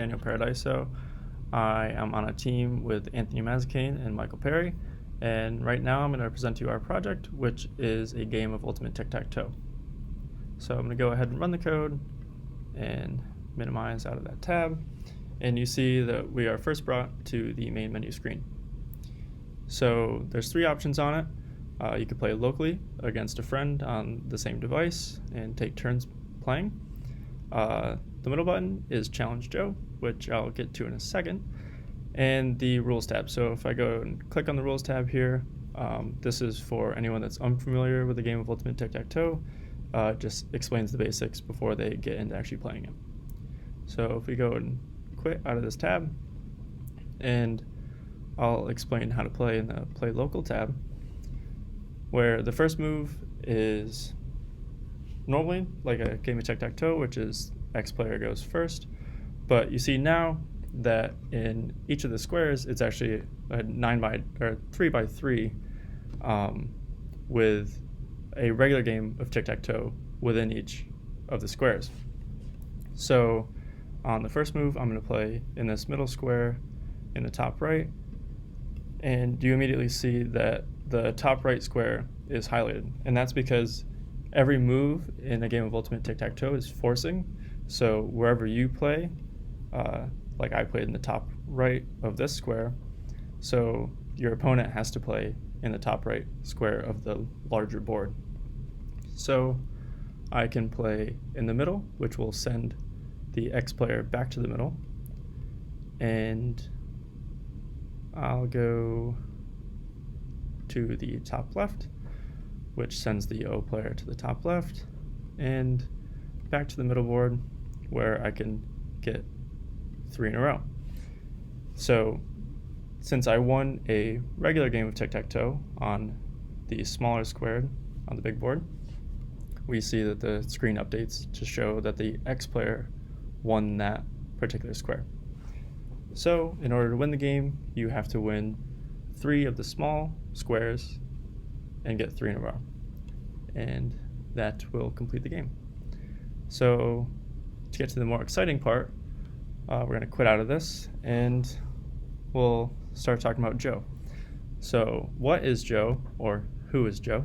Daniel Paradiso. I am on a team with Anthony Mazzacane and Michael Perry, and right now I'm going to present to you our project, which is a game of ultimate tic-tac-toe. So I'm going to go ahead and run the code and minimize out of that tab, and you see that we are first brought to the main menu screen. So there's three options on it. You could play locally against a friend on the same device and take turns playing. The middle button is Challenge Joe, which I'll get to in a second, and the Rules tab. So if I go and click on the Rules tab here, this is for anyone that's unfamiliar with the game of ultimate tic-tac-toe. Just explains the basics before they get into actually playing it. So if we go and quit out of this tab, and I'll explain how to play in the Play Local tab, where the first move is normally like a game of tic-tac-toe, which is X player goes first, but you see now that in each of the squares it's actually a 3x3 with a regular game of tic-tac-toe within each of the squares. So on the first move, I'm going to play in this middle square in the top right, and you immediately see that the top right square is highlighted, and that's because every move in a game of ultimate tic-tac-toe is forcing. So wherever you play, like I played in the top right of this square, so your opponent has to play in the top right square of the larger board. So I can play in the middle, which will send the X player back to the middle, and I'll go to the top left, which sends the O player to the top left, and back to the middle board, where I can get 3 in a row. So since I won a regular game of tic-tac-toe on the smaller square on the big board, we see that the screen updates to show that the X player won that particular square. So in order to win the game, you have to win 3 of the small squares and get 3 in a row, and that will complete the game. So to get to the more exciting part, we're going to quit out of this and we'll start talking about Joe. So what is Joe, or who is Joe?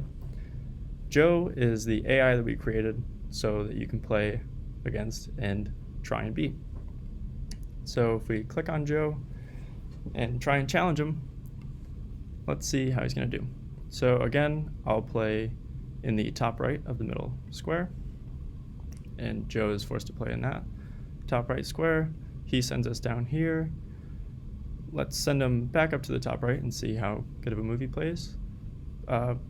Joe is the AI that we created so that you can play against and try and beat. So if we click on Joe and try and challenge him, let's see how he's going to do. So again, I'll play in the top right of the middle square, and Joe is forced to play in that top right square. He sends us down here. Let's send him back up to the top right and see how good of a move he plays.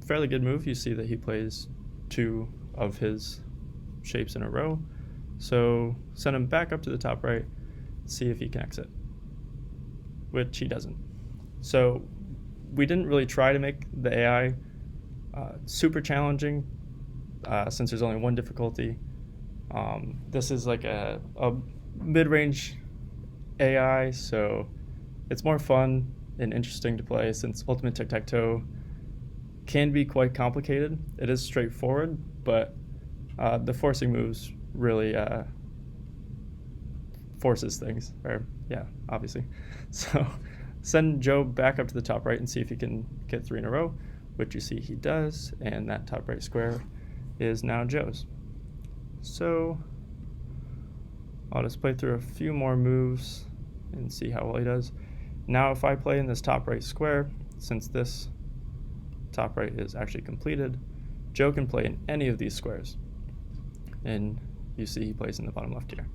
Fairly good move. You see that he plays 2 of his shapes in a row. So send him back up to the top right, see if he can exit, which he doesn't. So we didn't really try to make the AI super challenging, since there's only one difficulty. This is like a mid-range AI, so it's more fun and interesting to play, since ultimate tic-tac-toe can be quite complicated. It is straightforward, but the forcing moves really forces things, obviously. So send Joe back up to the top right and see if he can get 3 in a row, which you see he does, and that top right square is now Joe's. So I'll just play through a few more moves and see how well he does. Now if I play in this top right square, since this top right is actually completed, Joe can play in any of these squares, and you see he plays in the bottom left here.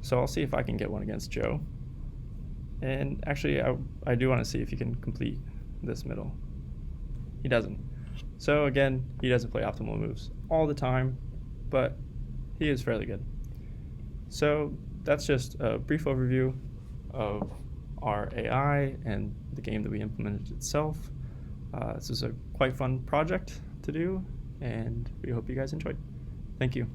So I'll see if I can get one against Joe, and actually I do want to see if he can complete this middle. He doesn't. So again, he doesn't play optimal moves all the time, but he is fairly good. So that's just a brief overview of our AI and the game that we implemented itself. This is a quite fun project to do, and we hope you guys enjoyed. Thank you.